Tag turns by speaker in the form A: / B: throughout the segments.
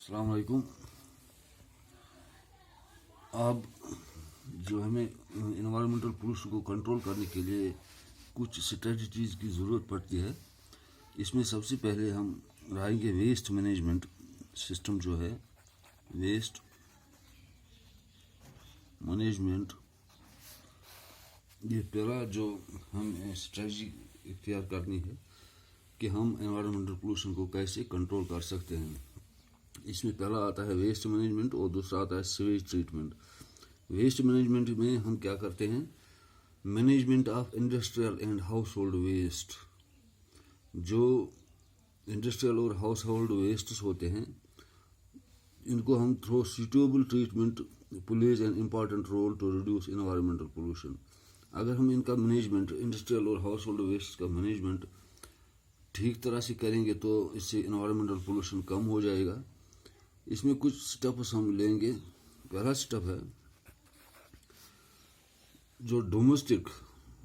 A: अस्सलाम वालेकुम। अब जो हमें इन्वायरमेंटल पोल्यूशन को कंट्रोल करने के लिए कुछ स्ट्रेटजीज़ की ज़रूरत पड़ती है। इसमें सबसे पहले हम लाएंगे वेस्ट मैनेजमेंट सिस्टम जो है, वेस्ट मैनेजमेंट। ये पहला जो हम स्ट्रेटजी इख्तियार करनी है कि हम इन्वायरमेंटल पोल्यूशन को कैसे कंट्रोल कर सकते हैं। इसमें पहला आता है वेस्ट मैनेजमेंट और दूसरा आता है सीवेज ट्रीटमेंट। वेस्ट मैनेजमेंट में हम क्या करते हैं, management of industrial and household waste. जो इंडस्ट्रियल और हाउस होल्ड वेस्ट्स होते हैं, इनको हम through suitable treatment plays an important role to reduce environmental pollution. अगर हम इनका मैनेजमेंट, इंडस्ट्रियल और हाउस होल्ड वेस्ट का मैनेजमेंट ठीक तरह से करेंगे तो इससे इन्वायरमेंटल पोल्यूशन कम हो जाएगा। इसमें कुछ स्टेप्स हम लेंगे। पहला स्टेप है, जो डोमेस्टिक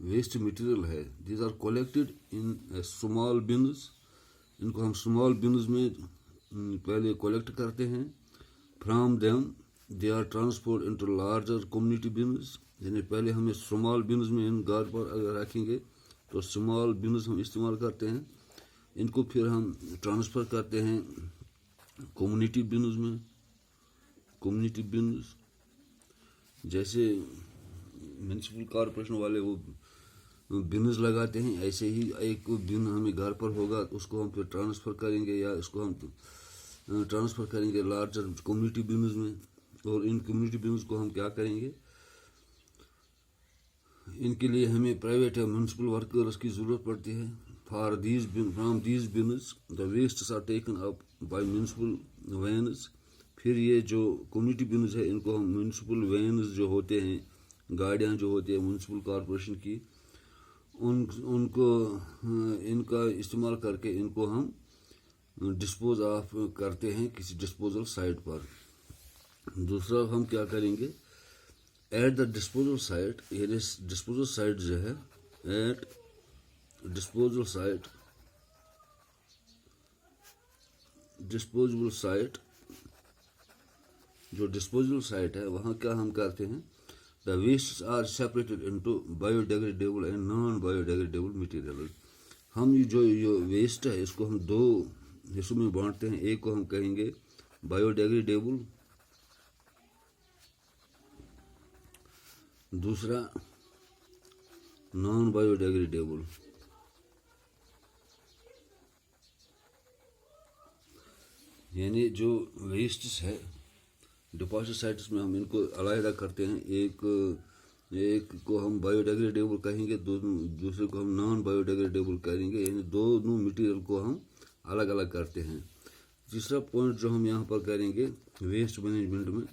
A: वेस्ट मटेरियल है, these are collected in small bins. इनको हम स्मॉल बिन्स में पहले कलेक्ट करते हैं। From them they are transport into larger community bins. यानी पहले हमें स्मॉल बिन्स में इन घर पर अगर रखेंगे तो स्मॉल बिन्स हम इस्तेमाल करते हैं। इनको फिर हम ट्रांसफ़र करते हैं कम्युनिटी बिन्स में। कम्युनिटी बिन्स जैसे म्यूनसिपल कॉरपोरेशन वाले वो बिन्स लगाते हैं, ऐसे ही एक बिन हमें घर पर होगा, उसको हम फिर ट्रांसफ़र करेंगे या इसको हम ट्रांसफ़र करेंगे लार्जर कम्युनिटी बिन्स में। और इन कम्युनिटी बिन्स को हम क्या करेंगे, इनके लिए हमें प्राइवेट या म्यूनसिपल वर्कर्स की ज़रूरत पड़ती है। For these from these bins the wastes are taken up by municipal vans. फिर ये जो कम्युनिटी बिन्स है, इनको हम म्यूनसिपल वैन्स जो होते हैं, गाड़ियाँ जो होती हैं म्यूनसिपल कॉरपोरेशन की, उनको इनका इस्तेमाल करके इनको हम डिस्पोज ऑफ करते हैं किसी डिस्पोजल साइट पर। दूसरा हम क्या करेंगे, एट द डिस्पोजल साइट, ये डिस्पोजल साइट जो है, at disposal site, disposable site, जो डिस्पोजल साइट है वहाँ क्या हम करते हैं, the waste are separated into biodegradable and non biodegradable material. हम जो वेस्ट है इसको हम दो हिस्सों में बांटते हैं। एक को हम कहेंगे बायोडिग्रेडेबल, दूसरा नॉन बायोडिग्रेडेबल। यानी जो वेस्ट्स है डिपॉजिट साइट्स में हम इनको अलग करते हैं। एक को हम बायोडिग्रेडेबल कहेंगे, दूसरे को हम नॉन बायोडिग्रेडेबल करेंगे। यानी दोनों मटेरियल को हम अलग अलग करते हैं। तीसरा पॉइंट जो हम यहाँ पर करेंगे वेस्ट मैनेजमेंट में,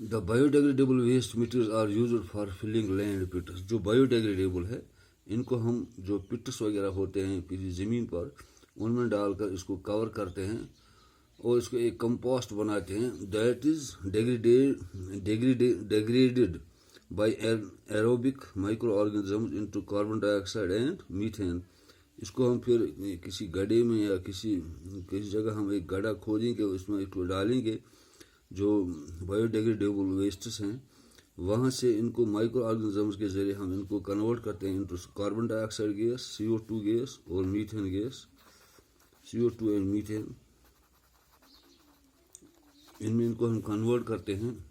A: the biodegradable waste material are used for filling land pits. जो बायोडिग्रेडेबल है, इनको हम जो पिट्स वगैरह होते हैं किसी ज़मीन पर, उनमें डालकर इसको कवर करते हैं और इसको एक कंपोस्ट बनाते हैं। That is degraded by aerobic micro organisms into carbon dioxide and methane. इसको हम फिर किसी गड्ढे में या किसी जगह हम एक गड्ढा खोदेंगे, उसमें इसको डालेंगे जो बायोडिग्रेडेबल वेस्ट्स हैं, वहाँ से इनको माइक्रो ऑर्गेनिजम्स के ज़रिए हम इनको कन्वर्ट करते हैं into carbon dioxide gas, CO2 gas और methane gas, CO2 and methane. इनमें इनको हम कन्वर्ट करते हैं।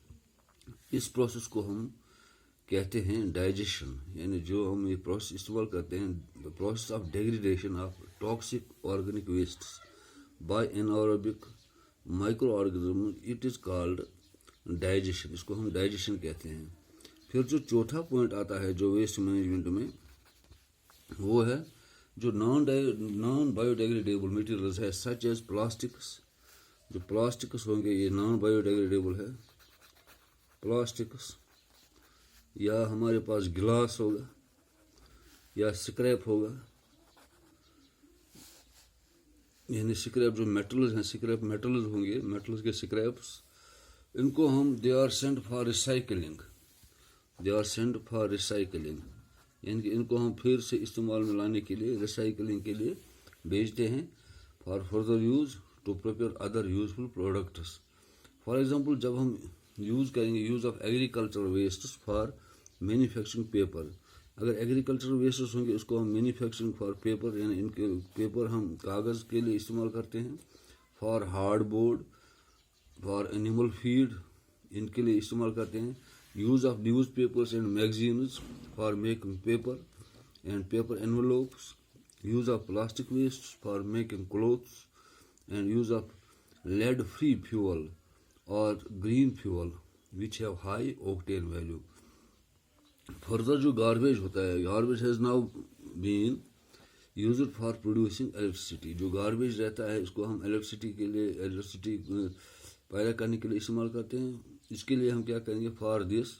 A: इस प्रोसेस को हम कहते हैं डाइजेशन। यानी जो हम ये प्रोसेस इस्तेमाल करते हैं, the process of degradation of toxic organic wastes by anaerobic micro organism, it is called digestion. इसको हम डाइजेशन कहते हैं। फिर जो चौथा पॉइंट आता है जो वेस्ट मैनेजमेंट में, वो है जो नॉन बायोडिग्रेडेबल मटेरियल्स है, सच एज प्लास्टिक्स। जो प्लास्टिक्स होंगे ये नॉन बायोडिग्रेडेबल है, प्लास्टिक्स। या हमारे पास गिलास होगा या स्क्रैप होगा। यानी स्क्रैप जो मेटल्स हैं, स्क्रैप मेटल्स होंगे, मेटल्स के स्क्रैप्स, इनको हम they are sent for recycling, they are sent for recycling. यानी कि इनको हम फिर से इस्तेमाल में लाने के लिए, रिसाइकलिंग के लिए भेजते हैं, for further use to prepare other useful products. For example, जब हम यूज़ करेंगे use of agricultural wastes for manufacturing paper, अगर एग्रीकल्चरल वेस्ट्स होंगे उसको हम मैन्युफैक्चरिंग फॉर पेपर यानी इनके पेपर हम कागज़ के लिए इस्तेमाल करते हैं, for hardboard, for animal feed इनके लिए इस्तेमाल करते हैं, use of newspapers and magazines for making paper and paper envelopes, use of plastic waste for making clothes, and use of lead free fuel or green fuel which have high octane value. Further जो garbage होता है, garbage has now been used for producing electricity. जो garbage रहता है इसको हम electricity के लिए electricity पैदा करने के लिए इस्तेमाल करते हैं. इसके लिए हम क्या करेंगे, for this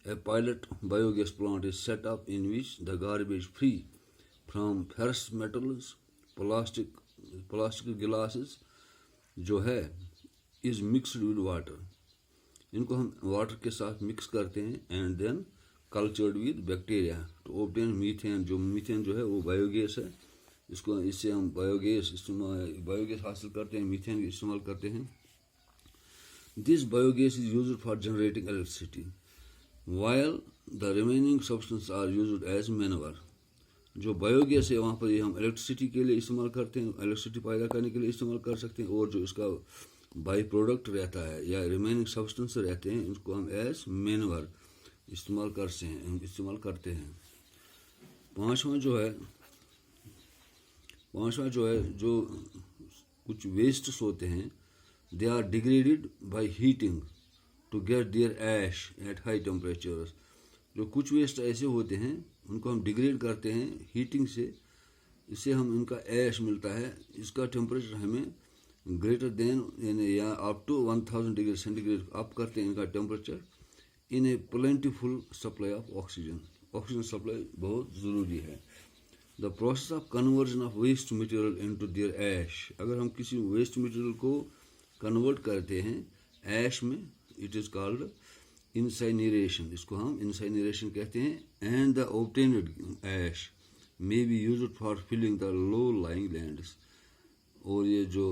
A: a pilot biogas plant is set up in which the garbage free from ferrous metals, plastic glasses जो है is mixed with water. इनको हम वाटर के साथ मिक्स करते हैं and then cultured with bacteria to obtain methane. जो methane जो है वो बायोगैस है, इससे हम बायोगैस हासिल करते हैं, मीथेन इस्तेमाल करते हैं. This biogas is used for generating electricity while the remaining substances are used as manure. जो बायोगैस है वहाँ पर ये हम इलेक्ट्रिसिटी के लिए इस्तेमाल करते हैं, इलेक्ट्रिसिटी पैदा करने के लिए इस्तेमाल कर सकते हैं, और जो इसका बाई प्रोडक्ट रहता है या रिमेनिंग सब्सटेंस रहते हैं उसको हम एज मैन्योर इस्तेमाल करते हैं. पांचवा जो है जो कुछ वेस्ट्स होते हैं, they are degraded by heating to get their ash at high temperatures. जो कुछ वेस्ट ऐसे होते हैं उनको हम डिग्रेड करते हैं हीटिंग से, इससे हम इनका ऐश मिलता है, इसका टेम्परेचर हमें ग्रेटर देन यानी या up to 1000 degree centigrade up करते हैं इनका temperature in a plentiful supply of oxygen. Oxygen supply बहुत ज़रूरी है. The process of conversion of waste material into their ash, अगर हम किसी वेस्ट मटेरियल को कन्वर्ट करते हैं ऐश में, इट इज़ कॉल्ड इंसाइनरेशन, इसको हम इंसाइनरेशन कहते हैं. And the obtained ash may be used for filling the low lying lands, और ये जो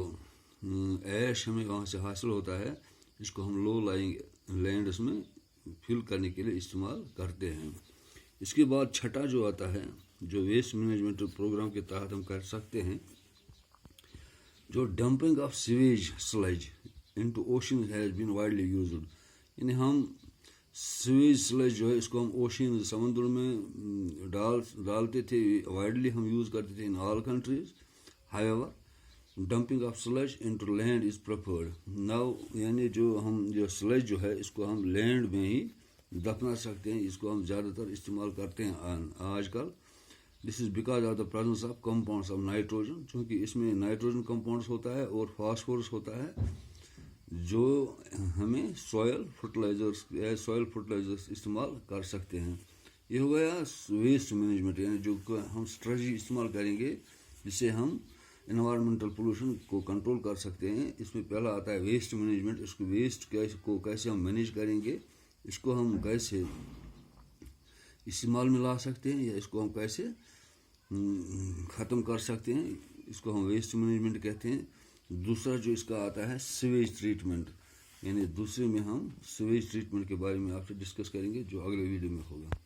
A: ऐश हमें वहाँ से हासिल होता है इसको हम लो लाइंग लैंड्स में फिल करने के लिए इस्तेमाल करते हैं. इसके बाद छठा जो आता है जो वेस्ट मैनेजमेंट प्रोग्राम के तहत हम कर सकते हैं, जो dumping of sewage sludge into ocean has been widely used, यानी हम सीवेज स्लज जो है इसको हम ओशन समुद्र में डालते थे, वाइडली हम यूज़ करते थे in all countries. However dumping of sludge into land is preferred now, यानी जो स्लज जो है इसको हम लैंड में ही दफना सकते हैं, इसको हम ज़्यादातर इस्तेमाल करते हैं आजकल. This is because of the presence of compounds of nitrogen, चूँकि इसमें नाइट्रोजन कंपाउंड्स होता है और फास्फोरस होता है जो हमें सॉयल फर्टिलाइजर्स इस्तेमाल कर सकते हैं. ये हो गया वेस्ट मैनेजमेंट, यानी जो हम स्ट्रेटजी इस्तेमाल करेंगे जिससे हम एनवायरमेंटल पोल्यूशन को कंट्रोल कर सकते हैं. इसमें पहला आता है वेस्ट मैनेजमेंट. इसको वेस्ट को कैसे हम मैनेज करेंगे, इसको हम कैसे इस्तेमाल में ला सकते हैं या इसको हम कैसे ख़त्म कर सकते हैं, इसको हम वेस्ट मैनेजमेंट कहते हैं. दूसरा जो इसका आता है सीवेज ट्रीटमेंट, यानी दूसरे में हम सीवेज ट्रीटमेंट के बारे में आपसे डिस्कस करेंगे जो अगले वीडियो में होगा.